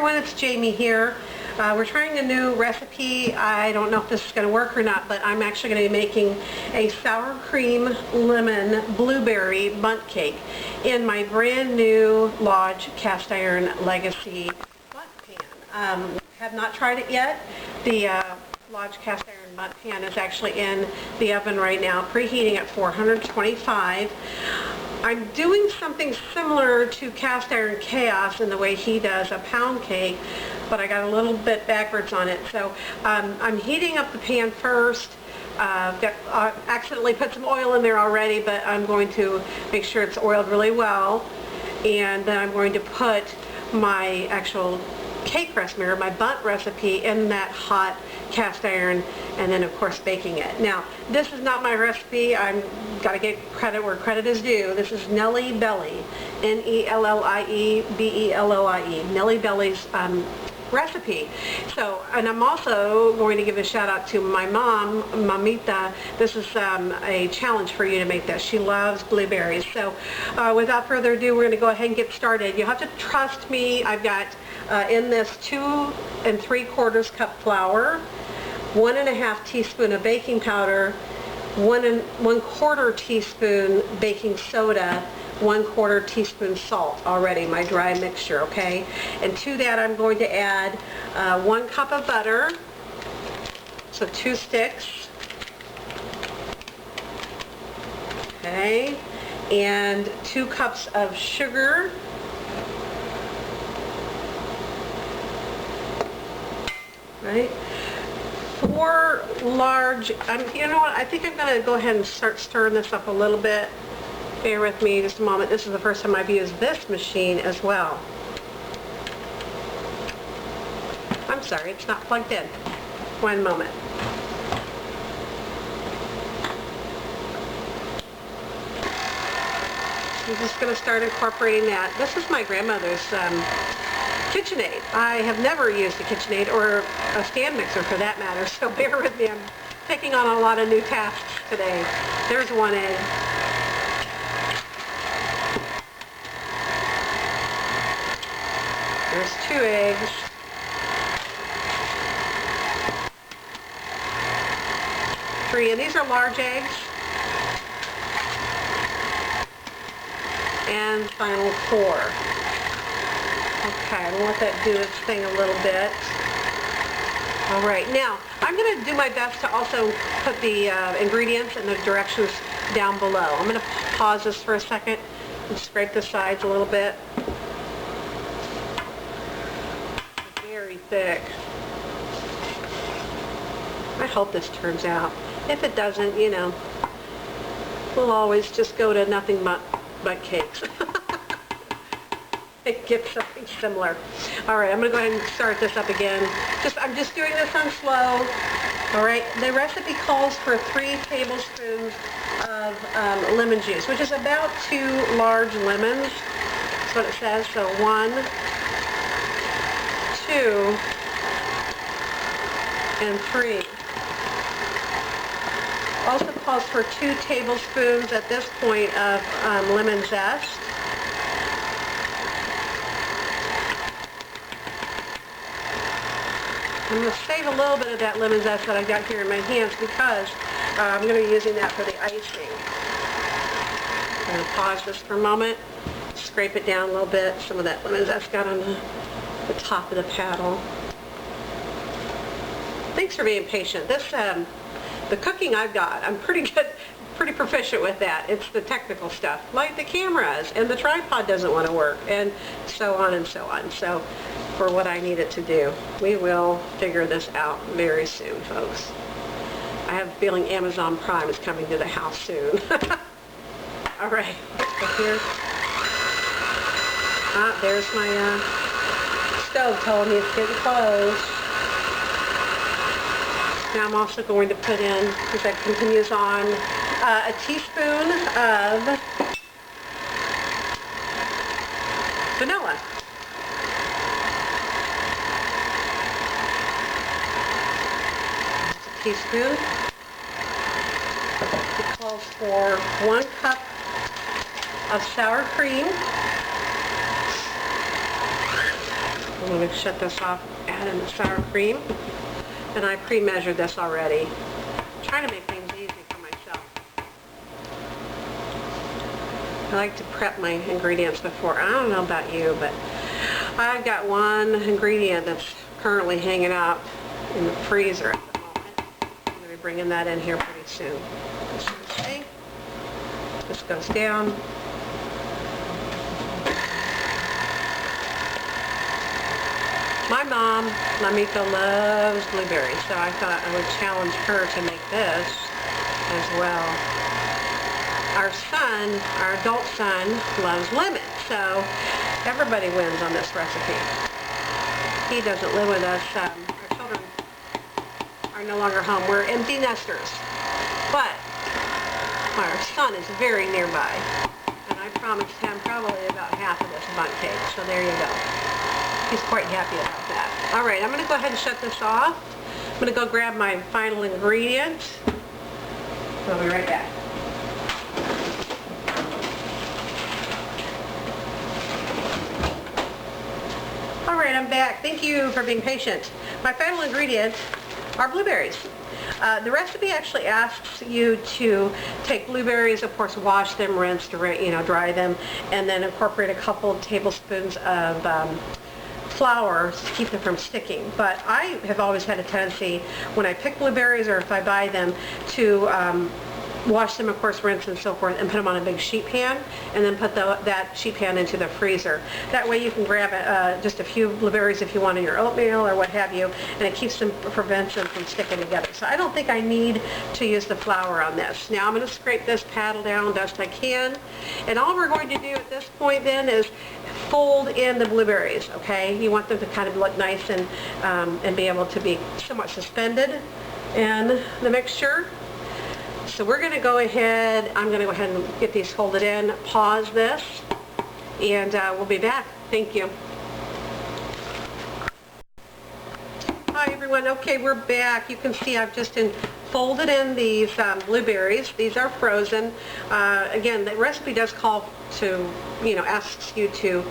everyone, it's Jamie here. We're trying a new recipe. I don't know if this is going to work or not, but I'm actually going to be making a sour cream lemon blueberry bundt cake in my brand new Lodge cast iron legacy bundt pan. Have not tried it yet. The Lodge cast iron bundt pan is actually in the oven right now, preheating at 425. I'm doing something similar to Cast Iron Chaos in the way he does a pound cake, but I got a little bit backwards on it. So I'm heating up the pan first. Accidentally put some oil in there already, but I'm going to make sure it's oiled really well. And then I'm going to put my actual cake recipe, or my bundt recipe, in that hot cast iron, and then of course baking it. Now, this is not my recipe. I'm got to get credit where credit is due. This is Nellie Belly, N-E-L-L-I-E-B-E-L-L-I-E, Nellie Belly's recipe. So, and I'm also going to give a shout out to my mom, Mamita. This is a challenge for you to make this. She loves blueberries. So without further ado, we're going to go ahead and get started. You'll have to trust me. I've got in this 2 3/4 cup flour, 1 1/2 teaspoon of baking powder, 1 1/4 teaspoon baking soda, 1/4 teaspoon salt already, my dry mixture, okay? And to that I'm going to add 1 cup of butter, so 2 sticks, okay, and 2 cups of sugar, right? 4 large, you know what, I think I'm going to go ahead and start stirring this up a little bit. Bear with me just a moment. This is the first time I've used this machine as well. I'm sorry, it's not plugged in. One moment. I'm just going to start incorporating that. This is my grandmother's KitchenAid. I have never used a KitchenAid or a stand mixer for that matter, so bear with me. I'm taking on a lot of new tasks today. There's 1 egg. There's 2 eggs. Three, and these are large eggs. And final 4. Okay, I'm going to let that do its thing a little bit. Alright, now I'm going to do my best to also put the ingredients and the directions down below. I'm going to pause this for a second and scrape the sides a little bit. Very thick. I hope this turns out. If it doesn't, you know, we'll always just go to nothing but cakes. It gives something similar. Alright, I'm going to go ahead and start this up again. I'm just doing this on slow. Alright, the recipe calls for 3 tablespoons of lemon juice, which is about 2 large lemons. That's what it says. So 1, 2, and 3. Also calls for 2 tablespoons at this point of lemon zest. I'm going to save a little bit of that lemon zest that I've got here in my hands because I'm going to be using that for the icing. I'm going to pause this for a moment, scrape it down a little bit. Some of that lemon zest got on the top of the paddle. Thanks for being patient. This, the cooking I've got, I'm pretty good, pretty proficient with that. It's the technical stuff, like the cameras, and the tripod doesn't want to work, and so on and so on. So for what I need it to do, we will figure this out very soon, folks. I have a feeling Amazon Prime is coming to the house soon. All right, up here. There's my stove telling me it's getting close. Now I'm also going to put in, as that continues on, a teaspoon of vanilla. That's a teaspoon. It calls for 1 cup of sour cream, I'm going to shut this off, add in the sour cream. And I pre-measured this already. I'm trying to make things easy for myself. I like to prep my ingredients before. I don't know about you, but I've got one ingredient that's currently hanging out in the freezer at the moment. I'm going to be bringing that in here pretty soon. Okay. This goes down. My mom, Lamika, loves blueberries, so I thought I would challenge her to make this as well. Our son, our adult son, loves lemon, so everybody wins on this recipe. He doesn't live with us. Our children are no longer home. We're empty nesters, but our son is very nearby, and I promised him probably about half of this Bundt cake, so there you go. He's quite happy about that. All right, I'm going to go ahead and shut this off. I'm going to go grab my final ingredient. I'll be right back. All right, I'm back. Thank you for being patient. My final ingredient are blueberries. The recipe actually asks you to take blueberries, of course, wash them, rinse, dry them, and then incorporate a couple tablespoons of flour to keep them from sticking. But I have always had a tendency when I pick blueberries or if I buy them to wash them, of course, rinse and so forth, and put them on a big sheet pan, and then put that sheet pan into the freezer. That way you can grab just a few blueberries if you want in your oatmeal or what have you, and it prevents them from sticking together. So I don't think I need to use the flour on this. Now I'm going to scrape this paddle down best I can, and all we're going to do at this point then is fold in the blueberries, okay? You want them to kind of look nice and be able to be somewhat suspended in the mixture. So we're going to go ahead, I'm going to go ahead and get these folded in, pause this, and we'll be back. Thank you. Hi everyone, okay, we're back. You can see I've just folded in these blueberries. These are frozen. Again, the recipe does call to, asks you to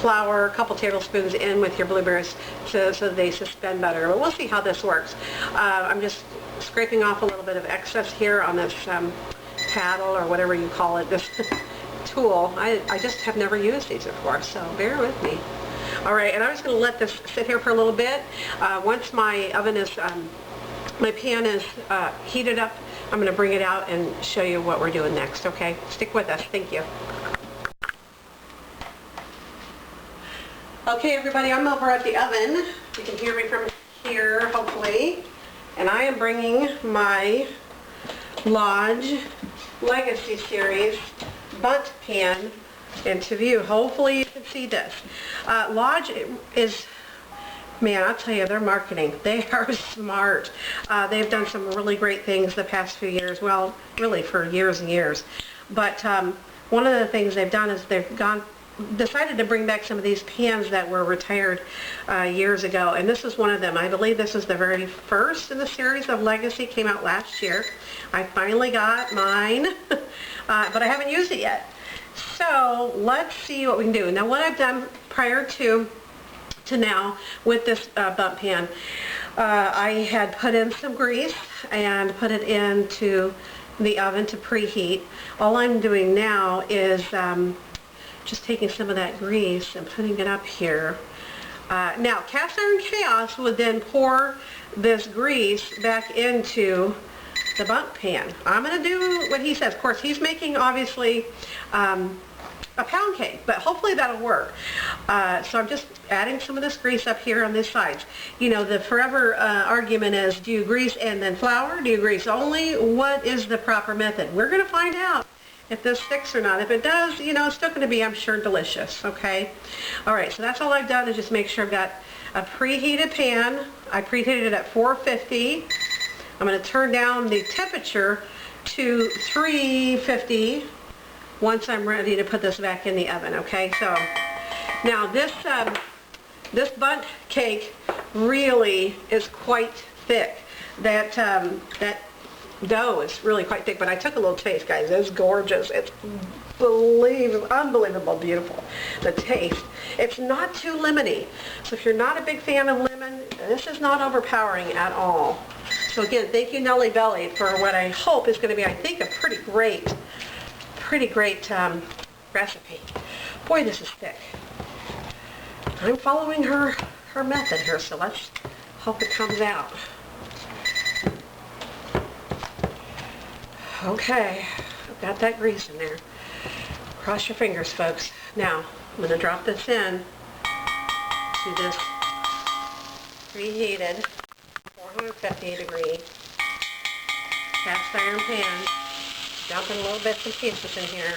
flour a couple tablespoons in with your blueberries so they suspend better. But we'll see how this works. I'm just scraping off a little bit of excess here on this paddle or whatever you call it, this tool. I just have never used these before, so bear with me. All right, and I'm just going to let this sit here for a little bit. Once my oven is, my pan is heated up, I'm going to bring it out and show you what we're doing next, okay? Stick with us. Thank you. Okay, everybody, I'm over at the oven. You can hear me from here, hopefully. And I am bringing my Lodge Legacy Series Bundt pan into view. Hopefully you can see this. Lodge is, man, I'll tell you, their marketing, they are smart. They've done some really great things the past few years, well, really for years and years. But one of the things they've done is they've decided to bring back some of these pans that were retired years ago, and this is one of them. I believe this is the very first in the series of Legacy, came out last year. I finally got mine, but I haven't used it yet. So let's see what we can do. Now what I've done prior to now with this Bundt pan, I had put in some grease and put it into the oven to preheat. All I'm doing now is just taking some of that grease and putting it up here. Now, Cast Iron Chaos would then pour this grease back into the Bundt pan. I'm going to do what he says. Of course, he's making, obviously, a pound cake, but hopefully that'll work. So I'm just adding some of this grease up here on these sides. You know, the forever argument is, do you grease and then flour? Do you grease only? What is the proper method? We're going to find out if this sticks or not. If it does, you know, it's still going to be, I'm sure, delicious, okay? All right, so that's all I've done is just make sure I've got a preheated pan. I preheated it at 450. I'm going to turn down the temperature to 350 once I'm ready to put this back in the oven, okay? So now this Bundt cake really is quite thick. That dough is really quite thick, but I took a little taste, guys. It's gorgeous. It's unbelievable, beautiful. The taste. It's not too lemony. So if you're not a big fan of lemon, this is not overpowering at all. So again, thank you Nellie Belly for what I hope is going to be, I think, a pretty great recipe. Boy, this is thick. I'm following her method here, so let's hope it comes out. Okay, I've got that grease in there. Cross your fingers, folks. Now, I'm going to drop this in to this preheated 450 degree cast iron pan. Dumping little bits and pieces in here.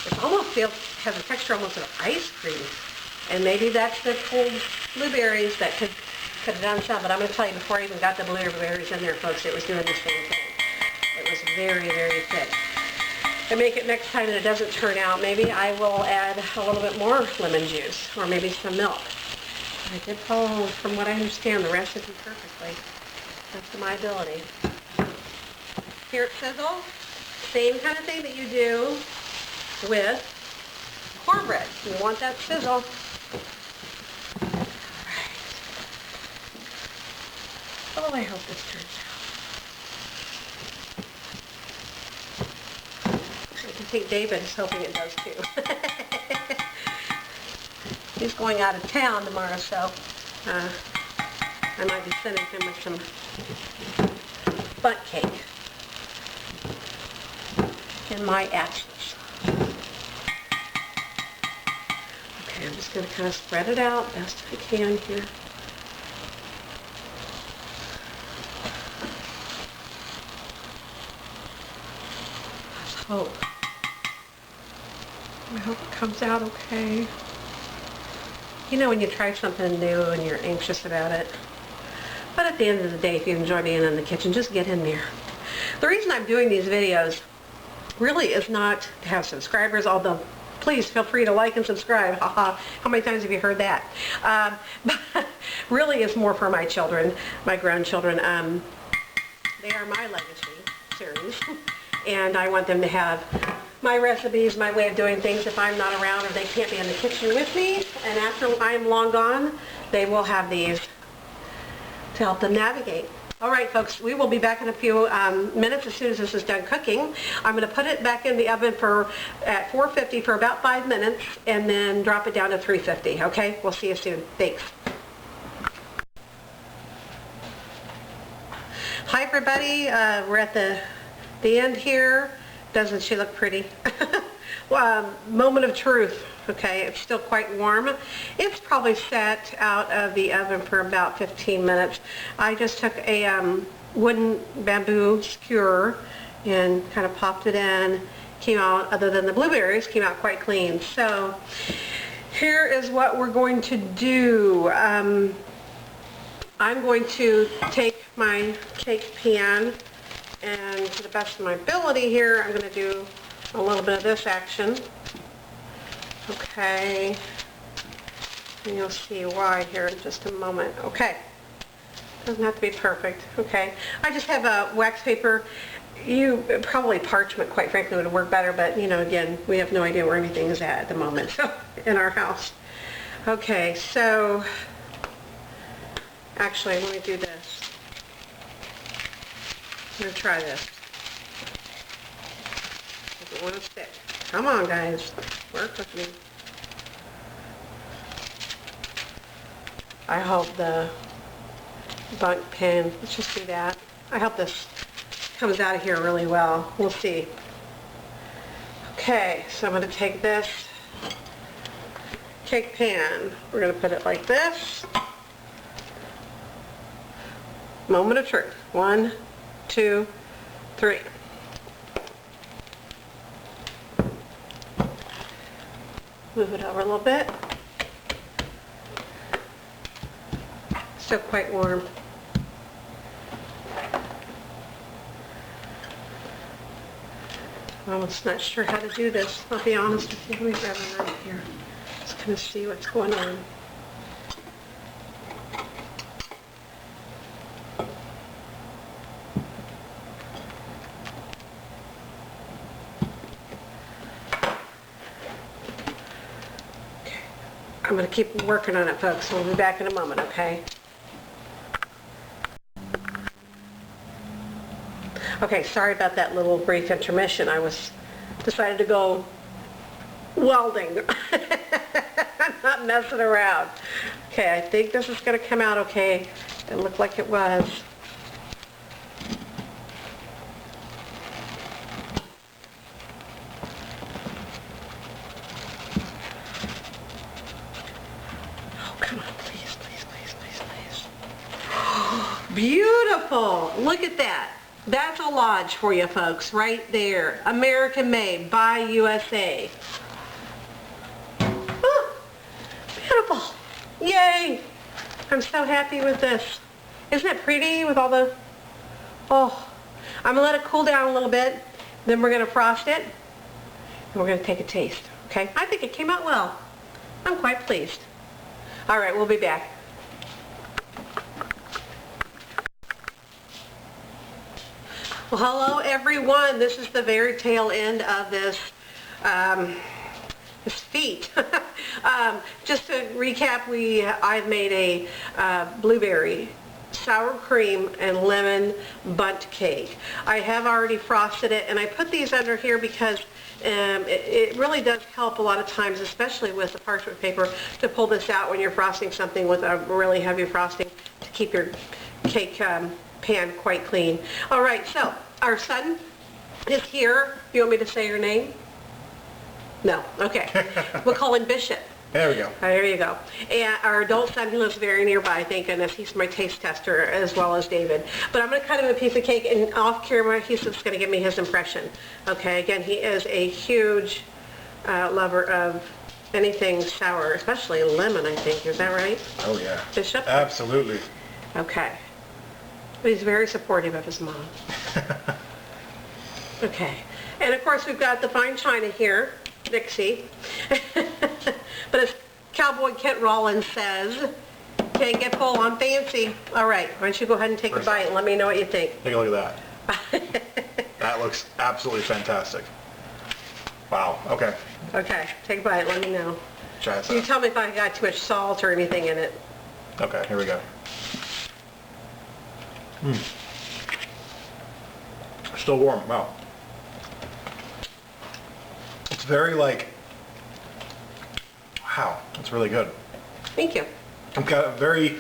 It almost has a texture almost of ice cream. And maybe that's the cold blueberries that could have done some. But I'm going to tell you, before I even got the blueberries in there, folks, it was doing the same thing. It was very, very thick. To make it next time that it doesn't turn out, maybe I will add a little bit more lemon juice or maybe some milk. I did follow, from what I understand, the recipe perfectly. That's to my ability. Here at Sizzle, same kind of thing that you do with cornbread. You want that sizzle. Alright. Oh, I hope this turns out. I think David is hoping it does too. He's going out of town tomorrow, so I might be sending him with some Bundt cake in my absence. Okay, I'm just going to kind of spread it out best I can here. Let's hope. I hope it comes out okay. You know when you try something new and you're anxious about it. But at the end of the day, if you enjoy being in the kitchen, just get in there. The reason I'm doing these videos really is not to have subscribers, although please feel free to like and subscribe. Haha, how many times have you heard that? But really it's more for my children, my grown children. They are my legacy series. And I want them to have my recipes, my way of doing things if I'm not around or they can't be in the kitchen with me. And after I'm long gone, they will have these to help them navigate. All right, folks, we will be back in a few minutes as soon as this is done cooking. I'm going to put it back in the oven at 450 for about 5 minutes and then drop it down to 350, okay? We'll see you soon. Thanks. Hi, everybody. We're at the end here. Doesn't she look pretty? Moment of truth. Okay, it's still quite warm. It's probably sat out of the oven for about 15 minutes. I just took a wooden bamboo skewer and kind of popped it in. Came out, other than the blueberries, came out quite clean. So here is what we're going to do. I'm going to take my cake pan and to the best of my ability here, I'm going to do a little bit of this action. Okay, and you'll see why here in just a moment. Okay, doesn't have to be perfect. Okay, I just have a wax paper. Probably parchment, quite frankly, would work better, but you know, again, we have no idea where anything is at the moment in our house. Okay, so actually, let me do this. I'm going to try this. Doesn't want to stick. Come on, guys. Work with me. I hope the Bundt pan, let's just do that. I hope this comes out of here really well. We'll see. Okay, so I'm going to take this cake pan. We're going to put it like this. Moment of truth. 1, 2, 3. Move it over a little bit. Still quite warm. I'm almost not sure how to do this. I'll be honest with you. Let me grab a knife here. Just kind of see what's going on. I'm going to keep working on it, folks. We'll be back in a moment, okay? Okay, sorry about that little brief intermission. I decided to go welding. I'm not messing around. Okay, I think this is going to come out okay. It looked like it was. Come on, please, please, please, please, please. Beautiful! Look at that. That's a lodge for you folks, right there. American made, by USA. Oh, beautiful. Yay! I'm so happy with this. Isn't it pretty with all the... Oh, I'm going to let it cool down a little bit. Then we're going to frost it. And we're going to take a taste, okay? I think it came out well. I'm quite pleased. All right, we'll be back. Well, hello everyone. This is the very tail end of this feat. Just to recap, I've made a blueberry, sour cream, and lemon bundt cake. I have already frosted it, and I put these under here because it really does help a lot of times, especially with the parchment paper, to pull this out when you're frosting something with a really heavy frosting to keep your cake pan quite clean. All right, so our son is here. You want me to say your name? No. Okay. We'll call him Bishop. There we go. There you go. And our adult son, he lives very nearby, thank goodness. He's my taste tester as well as David. But I'm going to cut him a piece of cake, and off camera, he's just going to give me his impression. Okay, again, he is a huge lover of anything sour, especially lemon, I think. Is that right? Oh, yeah. Bishop? Absolutely. Okay. But he's very supportive of his mom. Okay. And of course, we've got the fine china here, Dixie. But as Cowboy Kent Rollins says, can't get full on fancy. All right, why don't you go ahead and take a bite and let me know what you think. Take a look at that. That looks absolutely fantastic. Wow, okay. Okay, take a bite, let me know. Try this You out. tell me if I got too much salt or anything in it. Okay, here we go. Still warm, wow. It's very wow, it's really good. Thank you. It's got a very,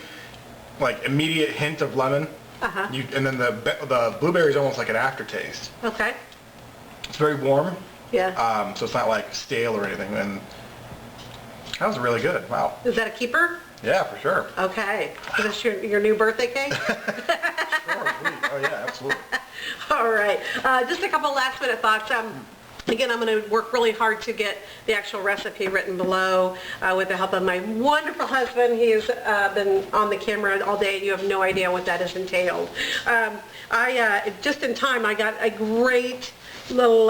immediate hint of lemon. Uh-huh. And then the blueberry is almost like an aftertaste. Okay. It's very warm. Yeah. So it's not stale or anything. And that was really good. Wow. Is that a keeper? Yeah, for sure. Okay. Is this your new birthday cake? Sure, sweet. Oh yeah, absolutely. All right. Just a couple last minute thoughts. Again, I'm going to work really hard to get the actual recipe written below with the help of my wonderful husband. He's been on the camera all day. You have no idea what that has entailed. Just in time, I got a great little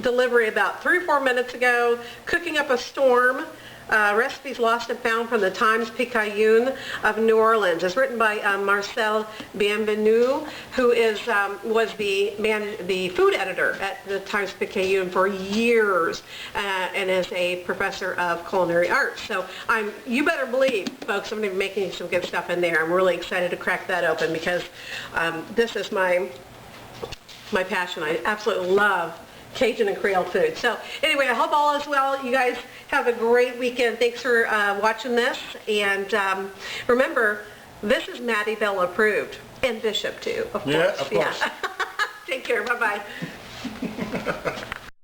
delivery about 3 or 4 minutes ago, cooking up a storm. Recipes Lost and Found from the Times-Picayune of New Orleans. It's written by Marcel Bienvenu, who was the food editor at the Times-Picayune for years and is a professor of culinary arts. So you better believe, folks, I'm going to be making some good stuff in there. I'm really excited to crack that open because this is my passion. I absolutely love Cajun and Creole food. So anyway, I hope all is well. You guys have a great weekend. Thanks for watching this. And remember, this is Mattie Bell approved. And Bishop too, of course. Yeah, of course. Yeah. Take care. Bye-bye.